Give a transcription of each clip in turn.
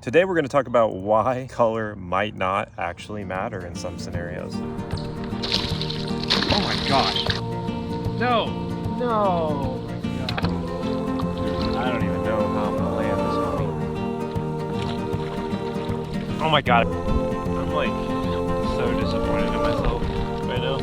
Today we're going to talk about why color might not actually matter in some scenarios. Oh my gosh. No. No. Oh my God. Dude, I don't even know how I'm going to land this homie. Oh my God. I'm like so disappointed in myself right now.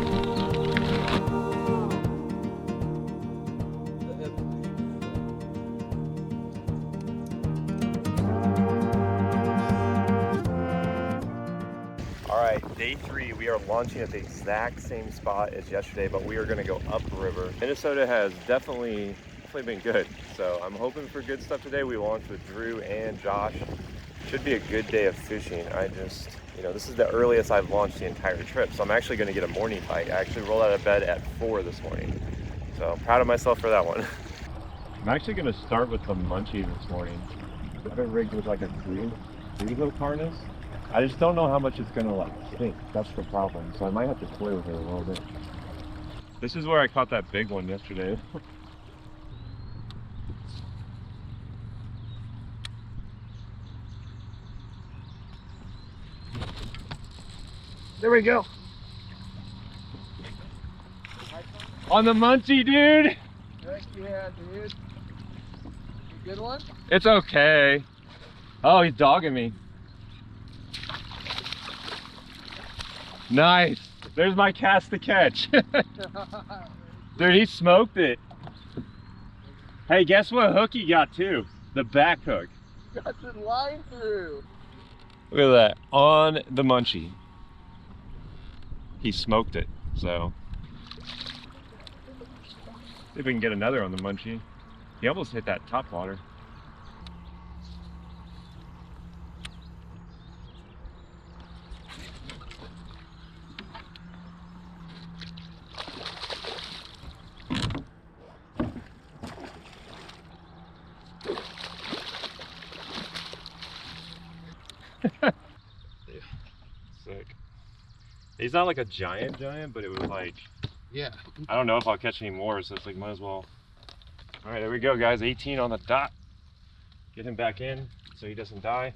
All right, day 3, we are launching at the exact same spot as yesterday, but we are gonna go upriver. Minnesota has definitely been good, so I'm hoping for good stuff today. We launched with Drew and Josh. Should be a good day of fishing. I just, this is the earliest I've launched the entire trip, so I'm actually gonna get a morning bite. I actually rolled out of bed at 4 this morning, so I'm proud of myself for that one. I'm actually gonna start with the Munchee this morning. I've been rigged with like a three hook harness. I just don't know how much it's gonna like sink. That's the problem. So I might have to toy with it a little bit. This is where I caught that big one yesterday. There we go. On the Munchee, dude. Heck yeah, dude. You good one? It's okay. Oh, he's dogging me. Nice. There's my cast to catch. Dude, he smoked it. Hey, guess what hook he got too? The back hook. Got the line through. Look at that. On the Munchee. He smoked it, so. See if we can get another on the Munchee. He almost hit that topwater. Sick. He's not like a giant, but it was like, yeah. I don't know if I'll catch any more, so it's like, might as well. All right, there we go, guys. 18 on the dot. Get him back in so he doesn't die.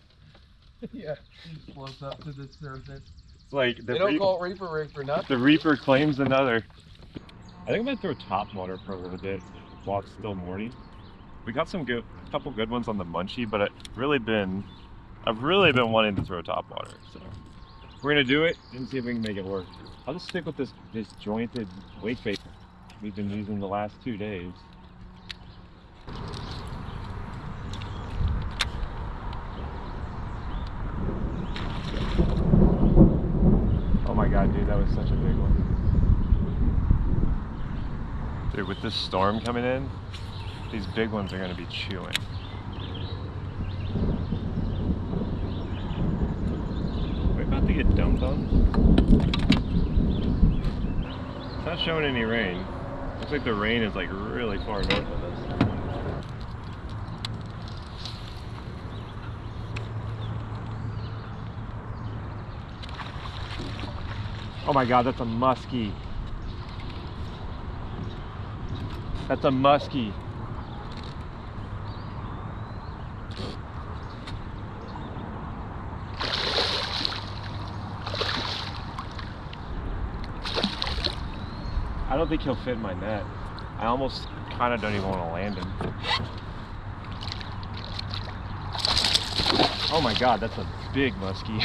Yeah, he floats up to the surface. It's like they don't call it Reaper rig for nothing. The Reaper claims another. I think I'm gonna throw top water for a little bit while it's still morning. We got some couple good ones on the Munchee, but I've really been wanting to throw top water. So we're gonna do it and see if we can make it work. I'll just stick with this jointed wake bait we've been using the last 2 days. Oh my God, dude, that was such a big one. Dude, with this storm coming in, these big ones are gonna be chewing. We're about to get dumped on. It's not showing any rain. Looks like the rain is like really far north of us. Oh my God, that's a muskie. That's a muskie. I don't think he'll fit in my net. I almost kind of don't even want to land him. Oh my God, that's a big muskie.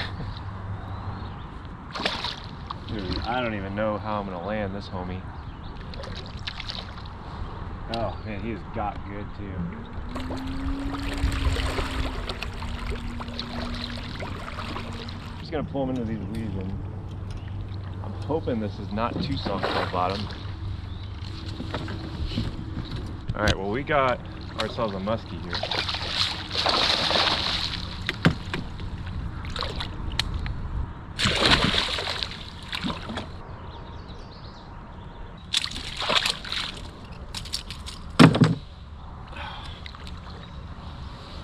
Dude, I don't even know how I'm gonna land this homie. Oh man, he's got good too. Just gonna pull him into these weeds, and I'm hoping this is not too soft on the bottom. All right, well, we got ourselves a muskie here.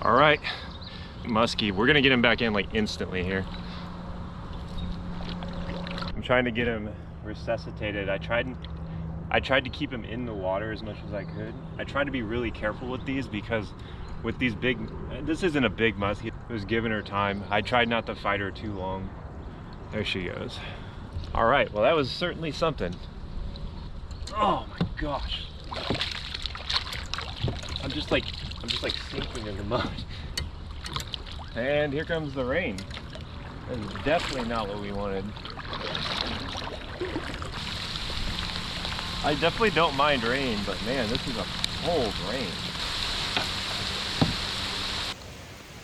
All right, muskie. We're gonna get him back in like instantly here. I'm trying to get him resuscitated. I tried to keep him in the water as much as I could. I tried to be really careful with these because with these big, this isn't a big muskie. It was giving her time. I tried not to fight her too long. There she goes. All right, well that was certainly something. Oh my gosh. I'm just like sinking in the mud. And here comes the rain. That is definitely not what we wanted. I definitely don't mind rain, but man, this is a cold rain.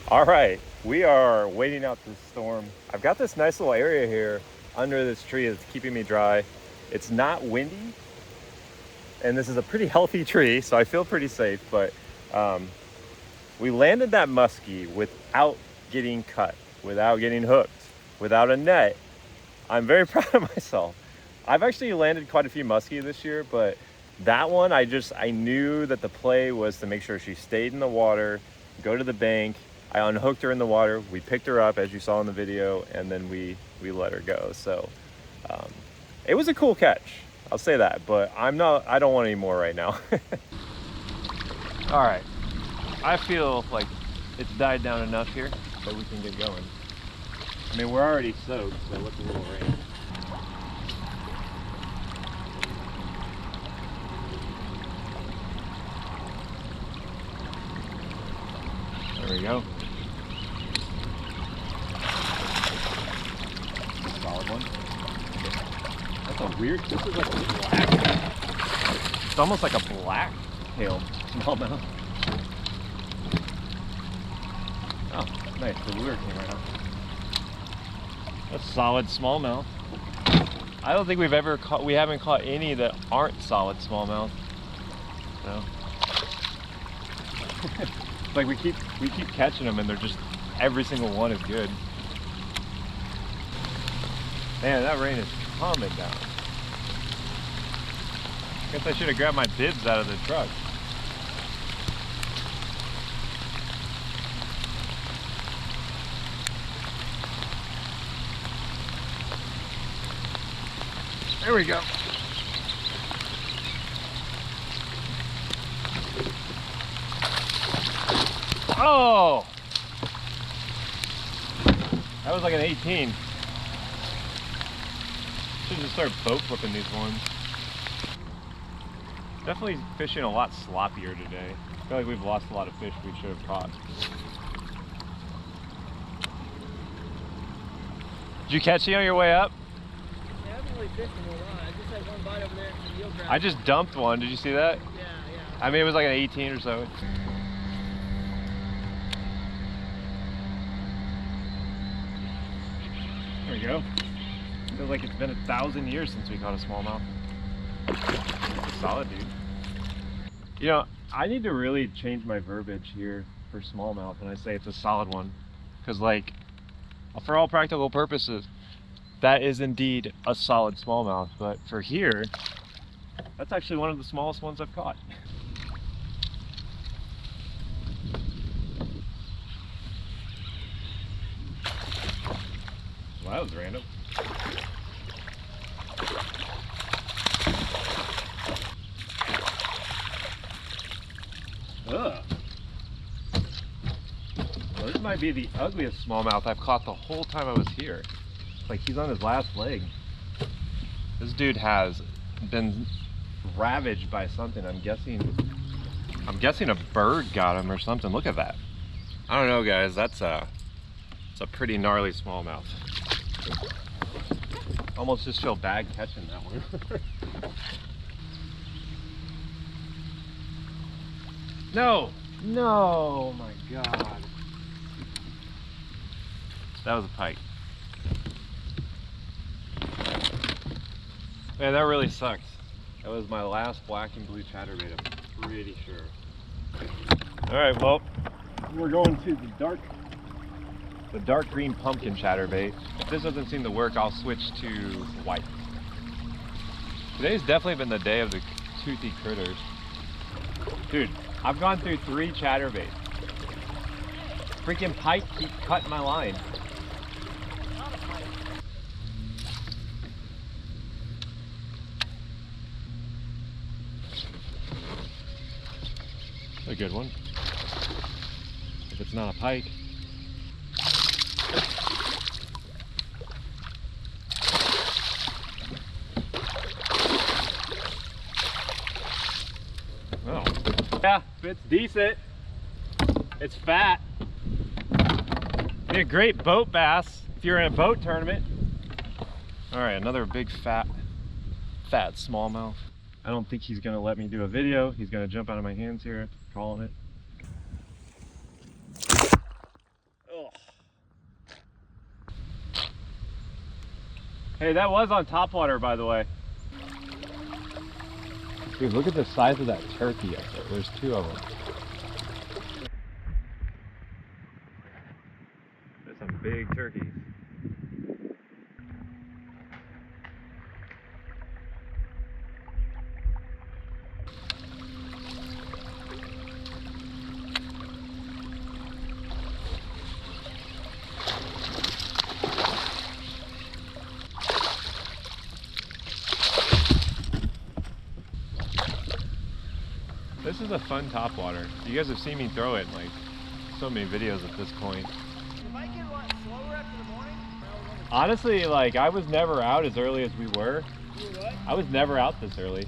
All right, we are waiting out this storm. I've got this nice little area here under this tree that's keeping me dry. It's not windy, and this is a pretty healthy tree, so I feel pretty safe, but we landed that muskie without getting cut, without getting hooked, without a net. I'm very proud of myself. I've actually landed quite a few muskie this year, but that one, I knew that the play was to make sure she stayed in the water, go to the bank. I unhooked her in the water. We picked her up, as you saw in the video, and then we let her go. So it was a cool catch, I'll say that, but I don't want any more right now. All right, I feel like it's died down enough here that we can get going. I mean, we're already soaked, so what's a little rain? There we go. Solid one. That's a weird, this is like a black, it's almost like a black-tailed smallmouth. Oh, nice, the lure came right off. A solid smallmouth. I don't think we haven't caught any that aren't solid smallmouth. So. It's like we keep catching them, and they're just, every single one is good. Man, that rain is calming down. Guess I should have grabbed my bibs out of the truck. There we go. Oh! That was like an 18. Should just start boat flipping these ones. Definitely fishing a lot sloppier today. I feel like we've lost a lot of fish we should have caught. Did you catch any on your way up? Yeah, I haven't really fished in a while. I just had one bite over there and the eel grabbed. I just dumped one. Did you see that? Yeah. I mean, it was like an 18 or so. There we go. Feels like it's been 1,000 years since we caught a smallmouth. Solid, dude. You know, I need to really change my verbiage here for smallmouth when I say it's a solid one. Because, like, for all practical purposes, that is indeed a solid smallmouth. But for here, that's actually one of the smallest ones I've caught. Well, that was random. Ugh. Well, this might be the ugliest smallmouth I've caught the whole time I was here. It's like he's on his last leg. This dude has been ravaged by something. I'm guessing a bird got him or something. Look at that. I don't know, guys. It's a pretty gnarly smallmouth. Almost just feel bad catching that one. No! No! Oh my god. That was a pike. Man, that really sucks. That was my last black and blue chatterbait, I'm pretty sure. Alright, well, we're going to the dark green pumpkin chatterbait. If this doesn't seem to work, I'll switch to white. Today's definitely been the day of the toothy critters. Dude, I've gone through 3 chatterbaits. Freaking pike keep cutting my line. A good one. if it's not a pike. Oh, yeah, it's decent. It's fat. Be a great boat bass if you're in a boat tournament. All right, another big fat smallmouth. I don't think he's gonna let me do a video. He's gonna jump out of my hands here, calling it. Ugh. Hey, that was on Topwater, by the way. Dude, look at the size of that turkey up there. There's two of them. There's some big turkeys. This is a fun topwater. You guys have seen me throw it in like so many videos at this point. You might get a lot slower after the morning. Honestly, like I was never out as early as we were. You were what? I was never out this early.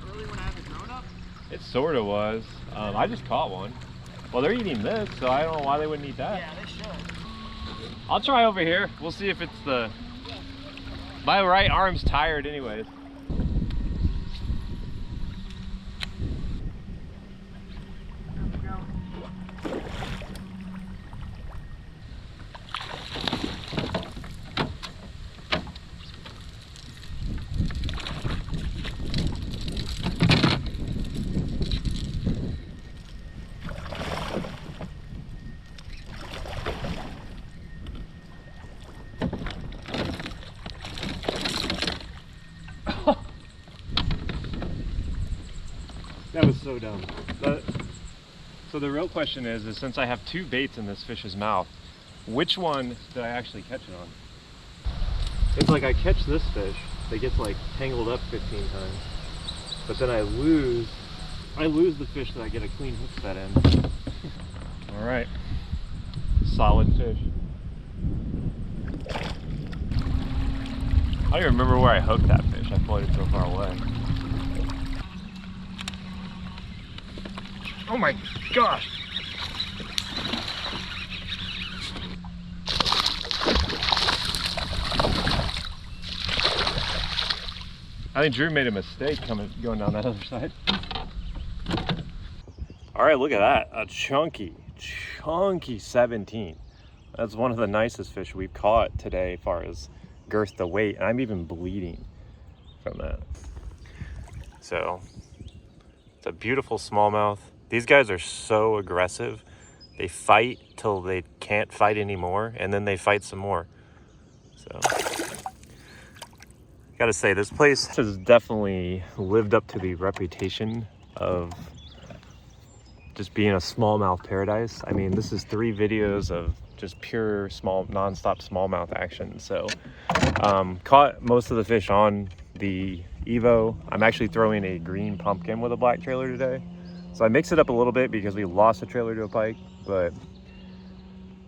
Early when I was grown up? It sort of was. I just caught one. Well, they're eating this, so I don't know why they wouldn't eat that. Yeah, they should. I'll try over here. We'll see if it's the... My right arm's tired anyways. That was so dumb. So the real question is since I have two baits in this fish's mouth, which one did I actually catch it on? It's like I catch this fish that gets like tangled up 15 times, but then I lose the fish that I get a clean hook set in. All right, solid fish. I don't even remember where I hooked that fish. I floated so far away. Oh my gosh! I think Drew made a mistake going down that other side. All right, look at that. A chunky 17. That's one of the nicest fish we've caught today as far as girth to weight. And I'm even bleeding from that. So, it's a beautiful smallmouth. These guys are so aggressive. They fight till they can't fight anymore, and then they fight some more. So, gotta say, this place has definitely lived up to the reputation of just being a smallmouth paradise. I mean, this is 3 videos of just pure non-stop smallmouth action. So, caught most of the fish on the Evo. I'm actually throwing a green pumpkin with a black trailer today. So I mix it up a little bit because we lost a trailer to a pike, but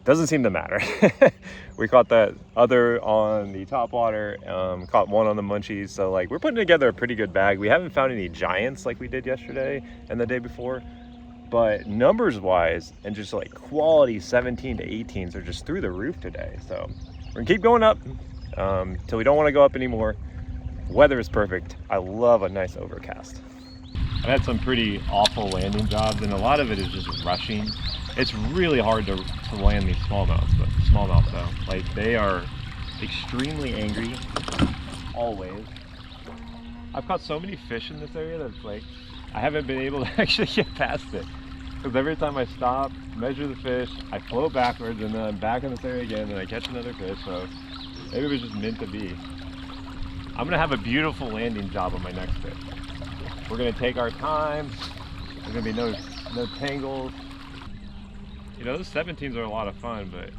doesn't seem to matter. We caught that other on the Topwater, caught one on the Munchee. So like we're putting together a pretty good bag. We haven't found any giants like we did yesterday and the day before, but numbers wise and just like quality 17 to 18s are just through the roof today. So we're gonna keep going up till we don't want to go up anymore. Weather is perfect. I love a nice overcast. I've had some pretty awful landing jobs, and a lot of it is just rushing. It's really hard to land these smallmouths though. Like, they are extremely angry, always. I've caught so many fish in this area that's like, I haven't been able to actually get past it. Because every time I stop, measure the fish, I float backwards, and then I'm back in this area again, and I catch another fish, so maybe it was just meant to be. I'm gonna have a beautiful landing job on my next fish. We're gonna take our time. There's gonna be no tangles. You know, those 17s are a lot of fun, but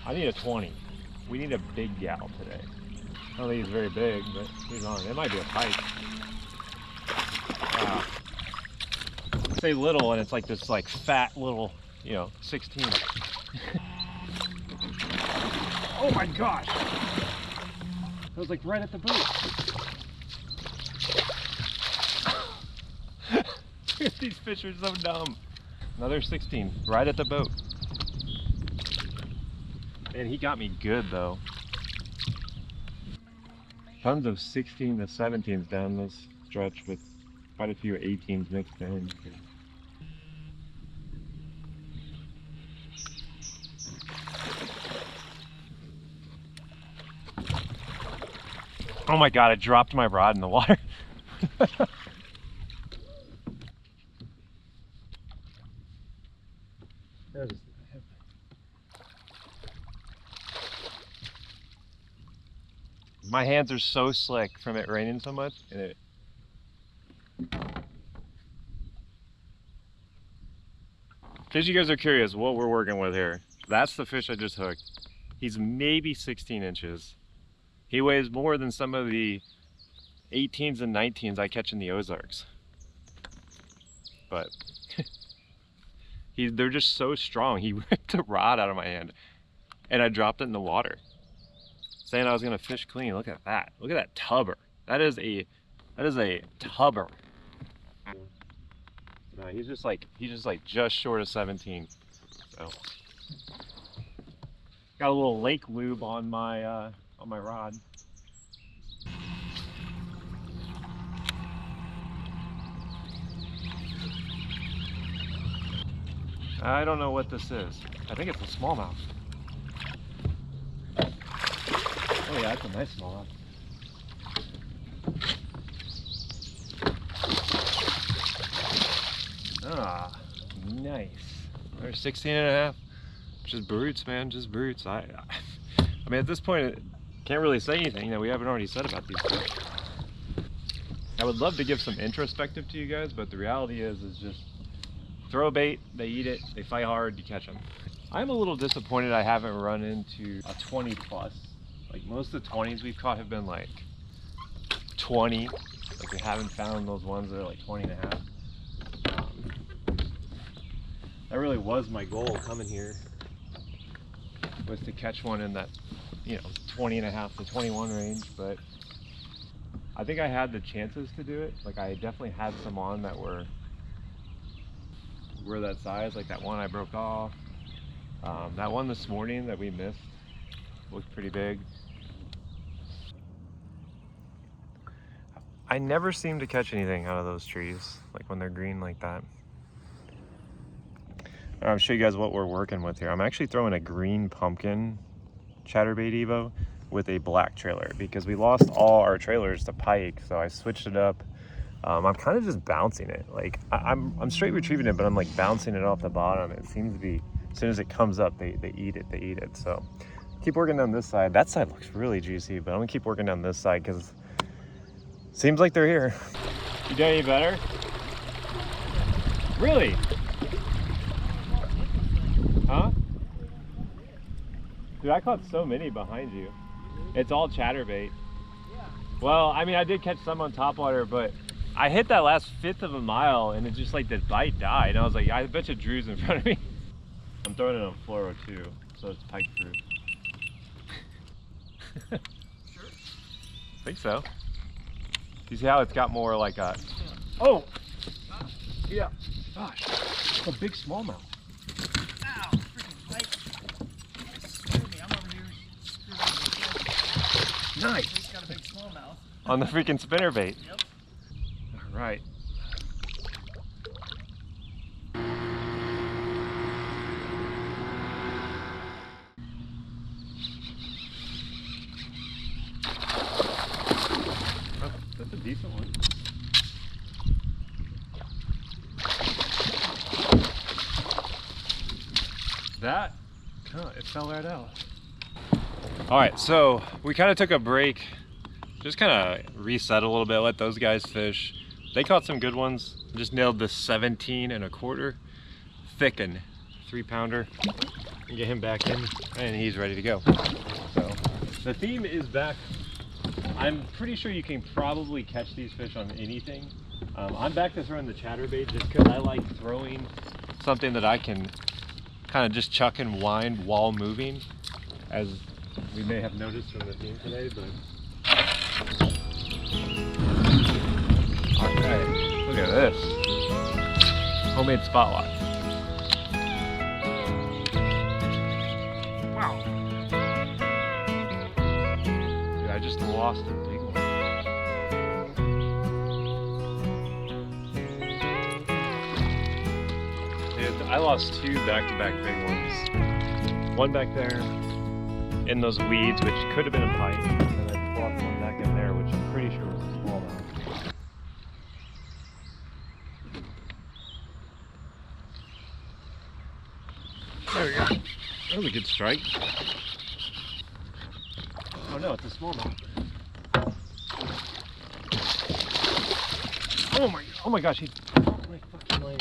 I need a 20. We need a big gal today. I don't think he's very big, but he's on. It might be a pike. Say little, and it's like this like fat little you know, 16. Oh my gosh! That was like right at the boat. These fish are so dumb. Another 16, right at the boat. And he got me good though. Tons of 16 to 17s down this stretch with quite a few 18s mixed in. Oh my god, I dropped my rod in the water. My hands are so slick from it raining so much. And in case you guys are curious what we're working with here, that's the fish I just hooked. He's maybe 16 inches. He weighs more than some of the 18s and 19s I catch in the Ozarks. But they're just so strong. He ripped the rod out of my hand and I dropped it in the water. Saying I was gonna fish clean. Look at that. Look at that tubber. That is a tubber. No, he's just like just short of 17. So got a little lake lube on my rod. I don't know what this is. I think it's a smallmouth. Oh yeah, that's a nice smallmouth. Ah, nice. There's 16 and a half. Just brutes, man, just brutes. I mean, at this point, can't really say anything. You know, we haven't already said about these fish. I would love to give some introspective to you guys, but the reality is just throw a bait, they eat it, they fight hard, you catch them. I'm a little disappointed I haven't run into a 20 plus. Like most of the 20s we've caught have been like 20. Like we haven't found those ones that are like 20 and a half. That really was my goal coming here, was to catch one in that, you know, 20 and a half to 21 range, but I think I had the chances to do it. Like I definitely had some on that were that size, like that one I broke off. That one this morning that we missed looked pretty big. I never seem to catch anything out of those trees, like when they're green like that. I'll show you guys what we're working with here. I'm actually throwing a green pumpkin chatterbait Evo with a black trailer because we lost all our trailers to Pike, so I switched it up. I'm kind of just bouncing it. Like I'm straight retrieving it, but I'm like bouncing it off the bottom. It seems to be, as soon as it comes up, they eat it. So keep working down this side. That side looks really juicy, but I'm gonna keep working down this side because it seems like they're here. You doing any better? Really? Huh? Dude, I caught so many behind you. It's all chatterbait. Well, I mean, I did catch some on topwater, but I hit that last 1/5 of a mile and it just like the bite died. And I was like, I bet you Drew's in front of me. I'm throwing it on fluoro too, so it's Pike proof. Sure. I think so. You see how it's got more like a... Oh! Yeah. Gosh, it's a big smallmouth. Ow, freaking Pike. Screw me, I'm over here. Nice. He's got a big smallmouth. On the freaking spinnerbait. Yep. All right. That's a decent one. That, it fell right out. All right, so we kind of took a break, just kind of reset a little bit, let those guys fish. They caught some good ones. Just nailed the 17 1/4 thicken 3-pounder. Get him back in and he's ready to go. So the theme is back. I'm pretty sure you can probably catch these fish on anything. I'm back to throwing the chatterbait just because I like throwing something that I can kind of just chucking wind while moving, as we may have noticed from the theme today, but... Alright, look at this. Homemade spot watch. Wow. Dude, I just lost a big one. Dude, I lost 2 back-to-back big ones. One back there in those weeds, which could have been a pike, and then I lost one back in there, which I'm pretty sure was a smallmouth. There we go. That was a good strike. Oh no, it's a smallmouth. Oh my gosh, he's my fucking leg.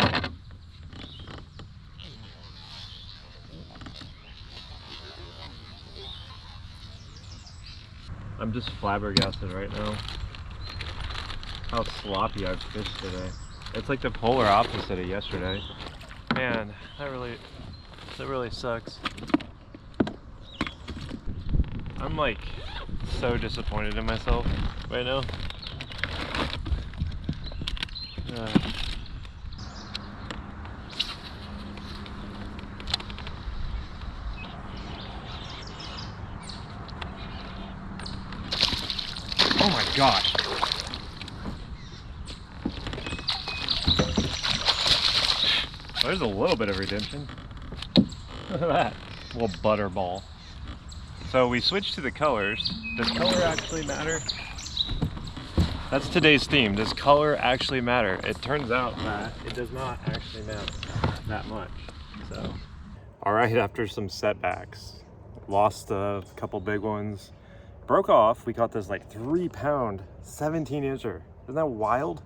I'm just flabbergasted right now how sloppy I've fished today. It's like the polar opposite of yesterday. Man, that really sucks. I'm like so disappointed in myself right now. Oh my gosh. There's a little bit of redemption. Look at that little butterball. So we switched to the colors. Does color actually matter? That's today's theme. Does color actually matter? It turns out that it does not actually matter that much. So, all right, after some setbacks, lost a couple big ones, broke off. We caught this like 3-pound, 17-incher. Isn't that wild?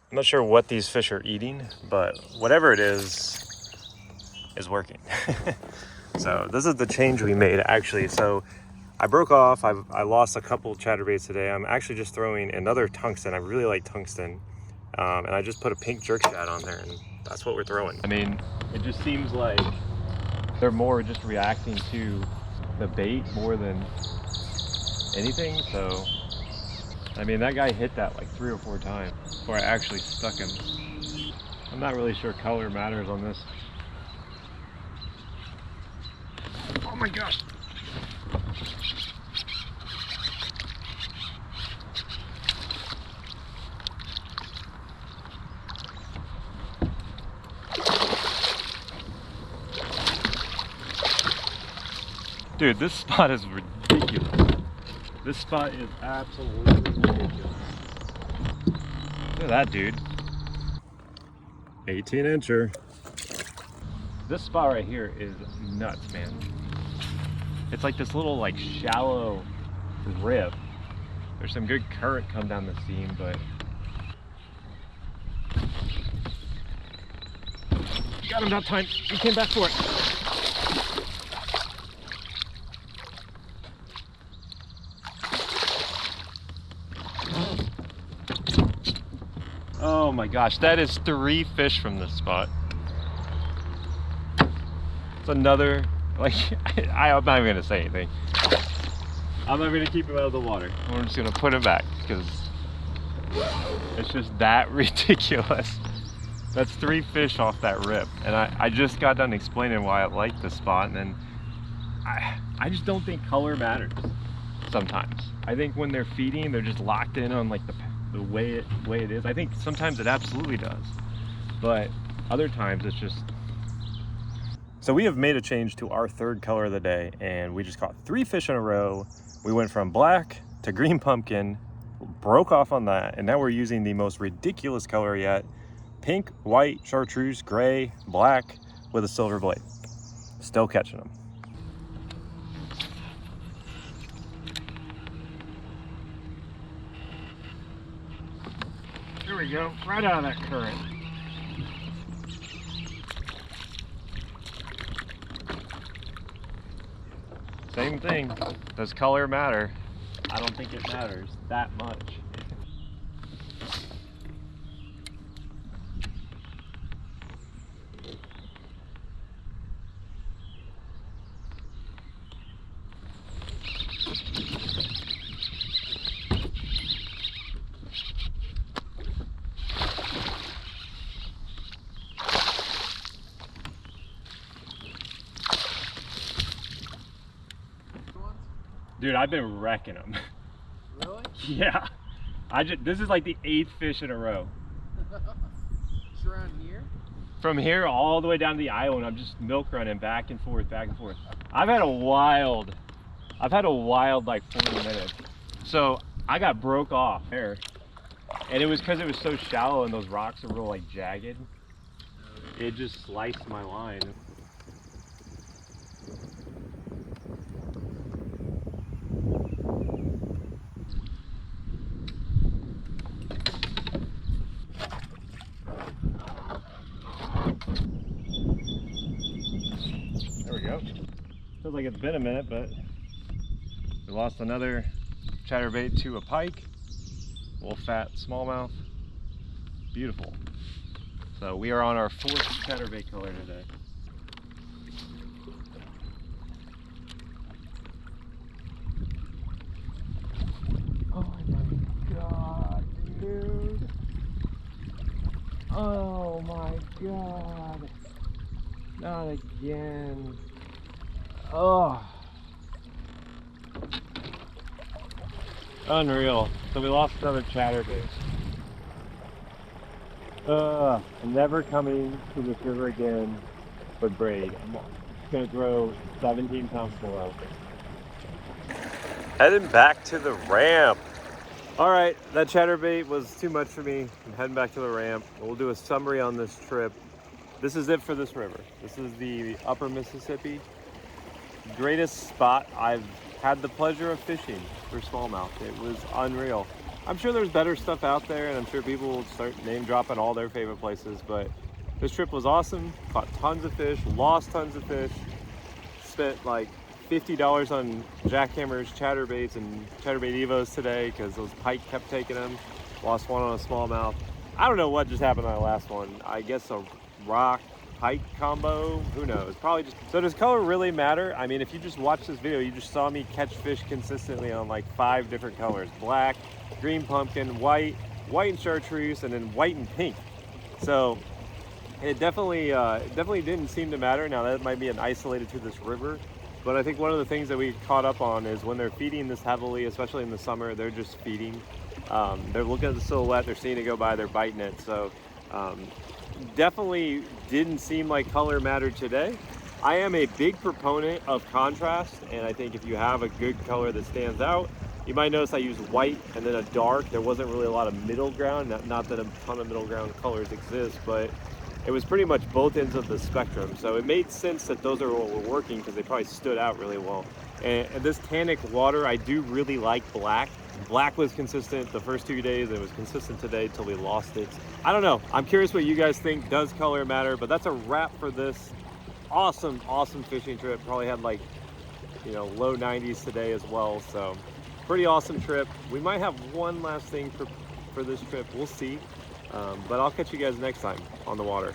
I'm not sure what these fish are eating, but whatever it is working. So this is the change we made actually. So I broke off, I lost a couple chatterbaits today. I'm actually just throwing another tungsten. I really like tungsten. And I just put a pink jerk shad on there, and that's what we're throwing. I mean, it just seems like they're more just reacting to the bait more than anything. So, I mean, that guy hit that like 3 or 4 times before I actually stuck him. I'm not really sure color matters on this. Oh my gosh. Dude, this spot is ridiculous. This spot is absolutely ridiculous. Look at that, dude. 18-incher. This spot right here is nuts, man. It's like this little like shallow rip. There's some good current come down the seam, but got him that time. He came back for it. Oh my gosh, that is 3 fish from this spot. It's another, like, I'm not even gonna say anything. I'm not gonna keep him out of the water. I'm just gonna put him back because it's just that ridiculous. That's 3 fish off that rip. And I just got done explaining why I like this spot, and then I just don't think color matters sometimes. I think when they're feeding, they're just locked in on like the way it is. I think sometimes it absolutely does, but other times it's just. So we have made a change to our 3rd color of the day, and we just caught 3 fish in a row. We went from black to green pumpkin, broke off on that, and now we're using the most ridiculous color yet: pink, white, chartreuse, gray, black with a silver blade. Still catching them. There we go, right out of that current. Same thing. Does color matter? I don't think it matters that much. Dude, I've been wrecking them. Really? Yeah. This is like the 8th fish in a row. Just around here? From here all the way down to the island, I'm just milk running back and forth, back and forth. I've had a wild like 40 minutes. So I got broke off there. And it was because it was so shallow and those rocks are real like jagged. It just sliced my line. There we go. Feels like it's been a minute, but we lost another chatterbait to a pike. Little fat smallmouth. Beautiful. So we are on our 4th chatterbait color today. Oh my god, dude. Oh my god. Not again. Oh. Unreal. So we lost another chatterbait. I'm never coming to this river again with braid. I'm gonna throw 17 pounds below. Heading back to the ramp. All right, that chatterbait was too much for me. I'm heading back to the ramp. We'll do a summary on this trip. This is it for this river. This is the upper Mississippi. Greatest spot I've had the pleasure of fishing for smallmouth. It was unreal. I'm sure there's better stuff out there, and I'm sure people will start name dropping all their favorite places, but this trip was awesome. Caught tons of fish, lost tons of fish, spent like $50 on jackhammers, chatterbaits, and chatterbait evos today because those pike kept taking them. Lost one on a smallmouth. I don't know what just happened on the last one. I guess a rock pike combo, who knows? Probably just. So does color really matter? I mean, if you just watch this video, you just saw me catch fish consistently on like 5 different colors: black, green pumpkin, white and chartreuse, and then white and pink. So it definitely didn't seem to matter. Now that might be an isolated to this river, but I think one of the things that we caught up on is when they're feeding this heavily, especially in the summer, they're just feeding. They're looking at the silhouette, they're seeing it go by, they're biting it. So definitely didn't seem like color mattered today. I am a big proponent of contrast, and I think if you have a good color that stands out, you might notice I used white and then a dark. There wasn't really a lot of middle ground, not that a ton of middle ground colors exist, but it was pretty much both ends of the spectrum. So it made sense that those are what were working because they probably stood out really well. And this tannic water, I do really like black. Black was consistent the first 2 days. It was consistent today till we lost it. I don't know. I'm curious what you guys think. Does color matter? But that's a wrap for this awesome fishing trip. Probably had like, low 90s today as well. So pretty awesome trip. We might have one last thing for this trip. We'll see. But I'll catch you guys next time on the water.